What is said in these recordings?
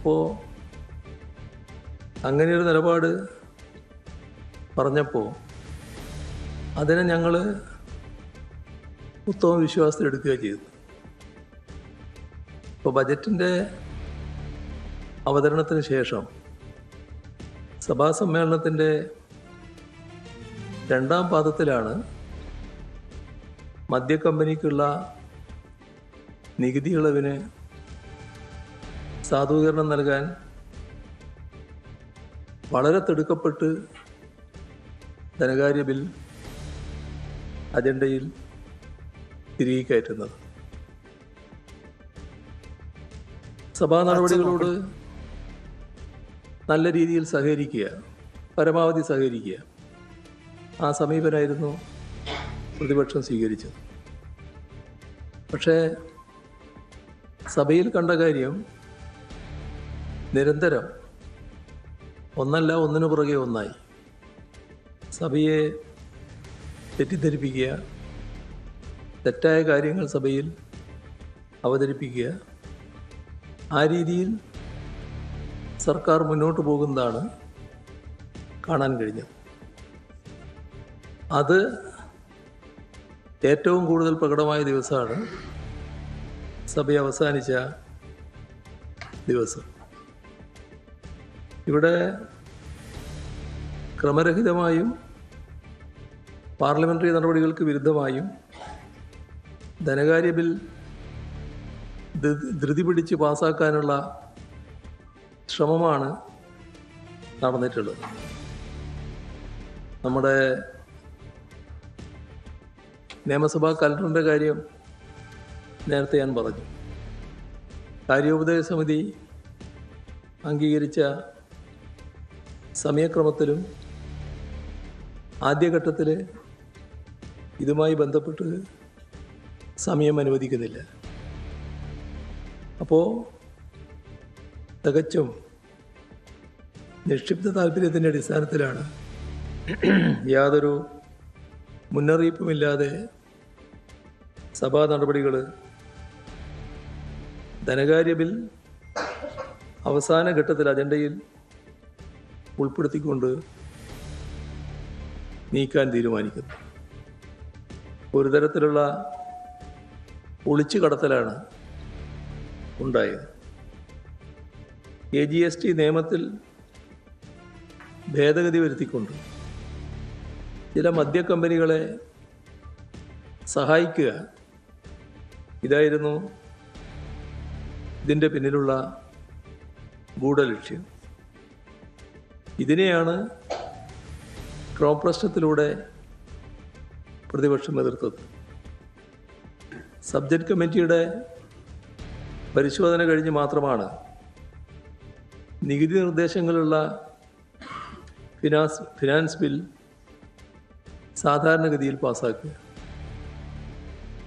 അപ്പോൾ അങ്ങനെയൊരു നിലപാട് പറഞ്ഞപ്പോൾ അതിനെ ഞങ്ങൾ ഉത്തമ വിശ്വാസത്തിലെടുക്കുക ചെയ്തു. ഇപ്പോൾ ബജറ്റിൻ്റെ അവതരണത്തിന് ശേഷം സഭാ സമ്മേളനത്തിൻ്റെ രണ്ടാം പാദത്തിലാണ് മദ്യക്കമ്പനിക്കുള്ള നികുതി ഇളവിന് സാധൂകരണം നൽകാൻ വളരെ തിടുക്കപ്പെട്ട് ധനകാര്യ ബിൽ അജണ്ടയിൽ തിരികെ കയറ്റുന്നത്. സഭാ നടപടികളോട് നല്ല രീതിയിൽ സഹകരിക്കുക, പരമാവധി സഹകരിക്കുക, ആ സമീപനമായിരുന്നു പ്രതിപക്ഷം സ്വീകരിച്ചത്. പക്ഷേ സഭയിൽ കണ്ട കാര്യം നിരന്തരം ഒന്നല്ല ഒന്നിനു പുറകെ ഒന്നായി സഭയെ തെറ്റിദ്ധരിപ്പിക്കുക, തെറ്റായ കാര്യങ്ങൾ സഭയിൽ അവതരിപ്പിക്കുക, ആ രീതിയിൽ സർക്കാർ മുന്നോട്ട് പോകുന്നതാണ് കാണാൻ കഴിഞ്ഞത്. അത് ഏറ്റവും കൂടുതൽ പ്രകടമായ ദിവസമാണ് സഭ അവസാനിച്ച ദിവസം. ഇവിടെ ക്രമരഹിതമായും പാർലമെൻ്ററി നടപടികൾക്ക് വിരുദ്ധമായും ധനകാര്യ ബിൽ ധൃതി പിടിച്ച് പാസ്സാക്കാനുള്ള ശ്രമമാണ് നടന്നിട്ടുള്ളത്. നമ്മുടെ നിയമസഭാ കലണ്ടറിൻ്റെ കാര്യം നേരത്തെ ഞാൻ പറഞ്ഞു. കാര്യോപദേശ സമിതി അംഗീകരിച്ച സമയക്രമത്തിലും ആദ്യഘട്ടത്തിൽ ഇതുമായി ബന്ധപ്പെട്ട് സമയം അനുവദിക്കുന്നില്ല. അപ്പോൾ തികച്ചും നിക്ഷിപ്ത താല്പര്യത്തിൻ്റെ അടിസ്ഥാനത്തിലാണ് യാതൊരു മുന്നറിയിപ്പുമില്ലാതെ സഭാ നടപടികൾ ധനകാര്യ ബിൽ അവസാന ഘട്ടത്തിൽ അജണ്ടയിൽ ഉൾപ്പെടുത്തിക്കൊണ്ട് നീക്കാൻ തീരുമാനിക്കുന്നു. ഒരു തരത്തിലുള്ള ഒളിച്ചു കടത്തലാണ് ഉണ്ടായത്. AGST നിയമത്തിൽ ഭേദഗതി വരുത്തിക്കൊണ്ട് ചില മദ്യക്കമ്പനികളെ സഹായിക്കുക, ഇതായിരുന്നു ഇതിൻ്റെ പിന്നിലുള്ള ഗൂഢലക്ഷ്യം. ഇതിനെയാണ് ക്രോം പ്രശ്നത്തിലൂടെ പ്രതിപക്ഷം എതിർത്തത്. സബ്ജക്റ്റ് കമ്മിറ്റിയുടെ പരിശോധന കഴിഞ്ഞ് മാത്രമാണ് നികുതി നിർദ്ദേശങ്ങളുള്ള ഫിനാൻസ് ബിൽ സാധാരണഗതിയിൽ പാസ്സാക്കുക.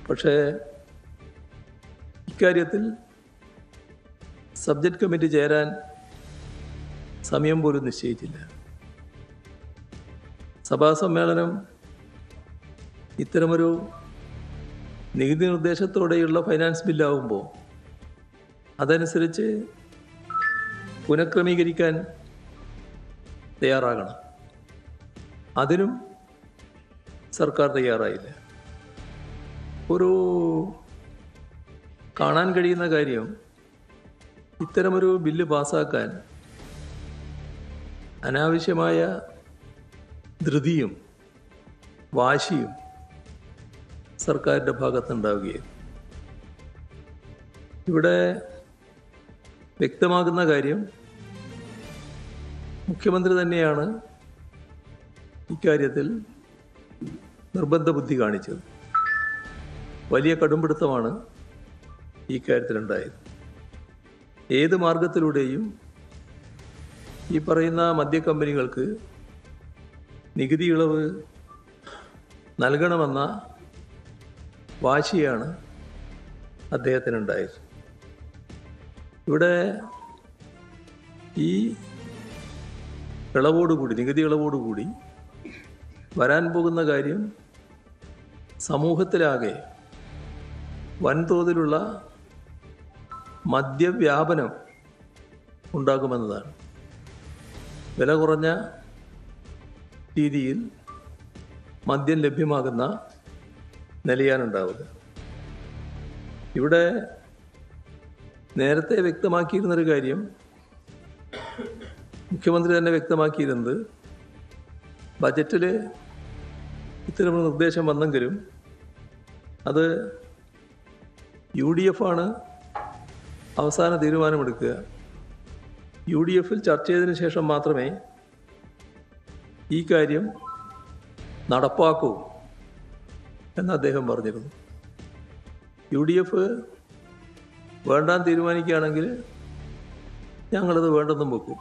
പക്ഷേ ഇക്കാര്യത്തിൽ സബ്ജക്റ്റ് കമ്മിറ്റി ചേരാൻ സമയം പോലും നിശ്ചയിച്ചില്ല. സഭാ സമ്മേളനം ഇത്തരമൊരു നികുതി നിർദ്ദേശത്തോടെയുള്ള ഫൈനാൻസ് ബില്ലാവുമ്പോൾ അതനുസരിച്ച് പുനഃക്രമീകരിക്കാൻ തയ്യാറാകണം. അതിനും സർക്കാർ തയ്യാറായില്ല. ഒരു കാണാൻ കഴിയുന്ന കാര്യം, ഇത്തരമൊരു ബില്ല് പാസ്സാക്കാൻ അനാവശ്യമായ ധൃതിയും വാശിയും സർക്കാരിൻ്റെ ഭാഗത്തുണ്ടാവുകയും ഇവിടെ വ്യക്തമാകുന്ന കാര്യം, മുഖ്യമന്ത്രി തന്നെയാണ് ഇക്കാര്യത്തിൽ നിർബന്ധ ബുദ്ധി കാണിച്ചത്. വലിയ കടുംപിടുത്തമാണ് ഈ കാര്യത്തിലുണ്ടായത്. ഏത് മാർഗത്തിലൂടെയും ഈ പറയുന്ന മദ്യക്കമ്പനികൾക്ക് നികുതി ഇളവ് നൽകണമെന്ന വാശിയാണ് അദ്ദേഹത്തിനുണ്ടായത്. ഇവിടെ ഈ ഇളവോടുകൂടി, നികുതി ഇളവോടുകൂടി വരാൻ പോകുന്ന കാര്യം സമൂഹത്തിലാകെ വൻതോതിലുള്ള മദ്യവ്യാപനം ഉണ്ടാകുമെന്നതാണ്. വില കുറഞ്ഞ രീതിയിൽ മദ്യം ലഭ്യമാകുന്ന നിലയാണുണ്ടാവുക. ഇവിടെ നേരത്തെ വ്യക്തമാക്കിയിരുന്നൊരു കാര്യം, മുഖ്യമന്ത്രി തന്നെ വ്യക്തമാക്കിയിരുന്നത്, ബജറ്റിൽ ഇത്തരമൊരു നിർദ്ദേശം വന്നെങ്കിലും അത് UDF ആണ് അവസാന തീരുമാനമെടുക്കുക. UDFൽ ചർച്ച ചെയ്തതിന് ശേഷം മാത്രമേ ഈ കാര്യം നടപ്പാക്കൂ എന്ന് അദ്ദേഹം പറഞ്ഞിരുന്നു. UDF വേണ്ടാൻ തീരുമാനിക്കുകയാണെങ്കിൽ ഞങ്ങളത് വേണ്ടെന്നും വെക്കും.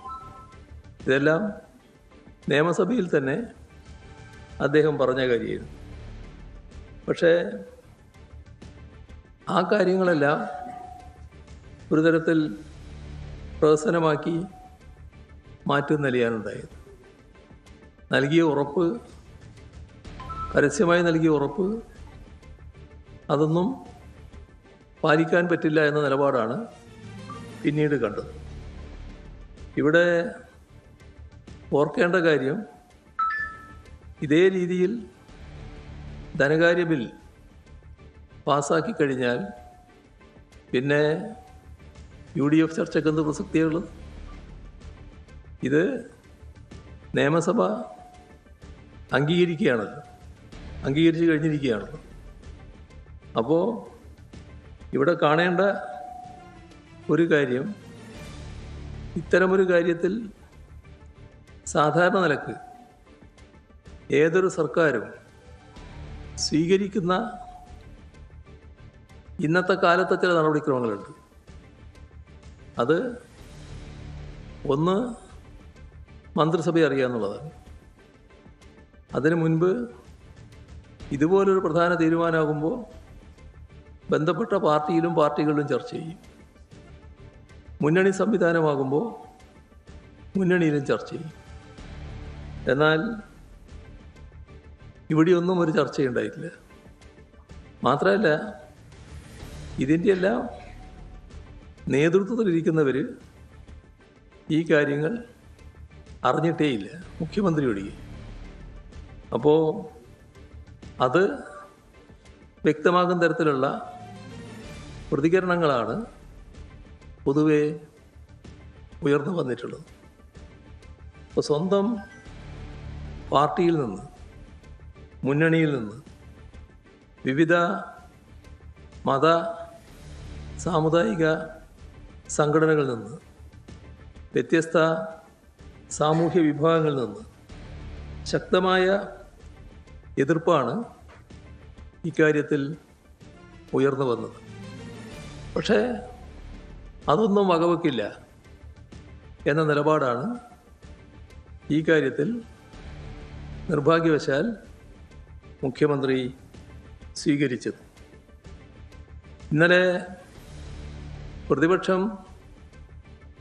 ഇതെല്ലാം നിയമസഭയിൽ തന്നെ അദ്ദേഹം പറഞ്ഞ കാര്യമായിരുന്നു. പക്ഷേ ആ കാര്യങ്ങളെല്ലാം ഒരു തരത്തിൽ പ്രഹസനമാക്കി മാറ്റുന്ന നിലയാണുണ്ടായത്. നൽകിയ ഉറപ്പ്, പരസ്യമായി നൽകിയ ഉറപ്പ്, അതൊന്നും പാലിക്കാൻ പറ്റില്ല എന്ന നിലപാടാണ് പിന്നീട് കണ്ടത്. ഇവിടെ ഓർക്കേണ്ട കാര്യം, ഇതേ രീതിയിൽ ധനകാര്യ ബിൽ പാസ്സാക്കി കഴിഞ്ഞാൽ പിന്നെ UDF ചർച്ചയ്ക്ക് എന്ത് പ്രസക്തിയുള്ളത്? ഇത് നിയമസഭ അംഗീകരിച്ച് കഴിഞ്ഞിരിക്കുകയാണല്ലോ. അപ്പോൾ ഇവിടെ കാണേണ്ട ഒരു കാര്യം, ഇത്തരമൊരു കാര്യത്തിൽ സാധാരണ നിലക്ക് ഏതൊരു സർക്കാരും സ്വീകരിക്കുന്ന ഇന്നത്തെ കാലത്തെ ചില നടപടിക്രമങ്ങളുണ്ട്. അത് ഒന്ന്, മന്ത്രിസഭയെ അറിയാമെന്നുള്ളതാണ്. അതിനു മുൻപ് ഇതുപോലൊരു പ്രധാന തീരുമാനമാകുമ്പോൾ ബന്ധപ്പെട്ട പാർട്ടികളിലും ചർച്ച ചെയ്യും. മുന്നണി സംവിധാനമാകുമ്പോൾ മുന്നണിയിലും ചർച്ച ചെയ്യും. എന്നാൽ ഇവിടെയൊന്നും ഒരു ചർച്ചയുണ്ടായിട്ടില്ല. മാത്രമല്ല, ഇതിൻ്റെ എല്ലാം നേതൃത്വത്തിലിരിക്കുന്നവർ ഈ കാര്യങ്ങൾ അറിഞ്ഞിട്ടേയില്ല, മുഖ്യമന്ത്രി ഒഴികെ. അപ്പോൾ അത് വ്യക്തമാകുന്ന തരത്തിലുള്ള പ്രതികരണങ്ങളാണ് പൊതുവെ ഉയർന്നു വന്നിട്ടുള്ളത്. അപ്പോൾ സ്വന്തം പാർട്ടിയിൽ നിന്ന്, മുന്നണിയിൽ നിന്ന്, വിവിധ മത സാമുദായിക സംഘടനകളിൽ നിന്ന്, വ്യത്യസ്ത സാമൂഹ്യ വിഭാഗങ്ങളിൽ നിന്ന് ശക്തമായ എതിർപ്പാണ് ഇക്കാര്യത്തിൽ ഉയർന്നു വന്നത്. പക്ഷേ അതൊന്നും വകവെക്കില്ല എന്ന നിലപാടാണ് ഈ കാര്യത്തിൽ നിർഭാഗ്യവശാൽ മുഖ്യമന്ത്രി സ്വീകരിച്ചത്. ഇന്നലെ പ്രതിപക്ഷം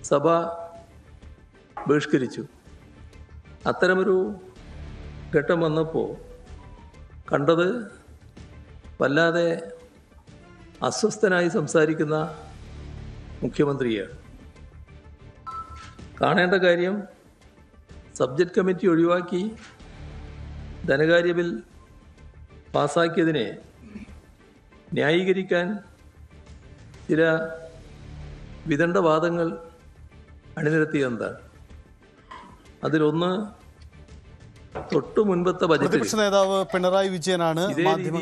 സഭ ബഹിഷ്കരിച്ചു. അത്തരമൊരു ഘട്ടം വന്നപ്പോൾ കണ്ടത് വല്ലാതെ അസ്വസ്ഥനായി സംസാരിക്കുന്ന മുഖ്യമന്ത്രിയാണ്. കാണേണ്ട കാര്യം, സബ്ജക്റ്റ് കമ്മിറ്റി ഒഴിവാക്കി ധനകാര്യ ബിൽ പാസ്സാക്കിയതിനെ ന്യായീകരിക്കാൻ ചില വിദണ്ഡവാദങ്ങൾ അണിനിരത്തിയെന്താണ്. അതിലൊന്ന്, തൊട്ടു മുൻപത്തെ ബജറ്റിൽ പ്രതിപക്ഷ നേതാവ് പിണറായി വിജയനാണ് മാധ്യമങ്ങൾ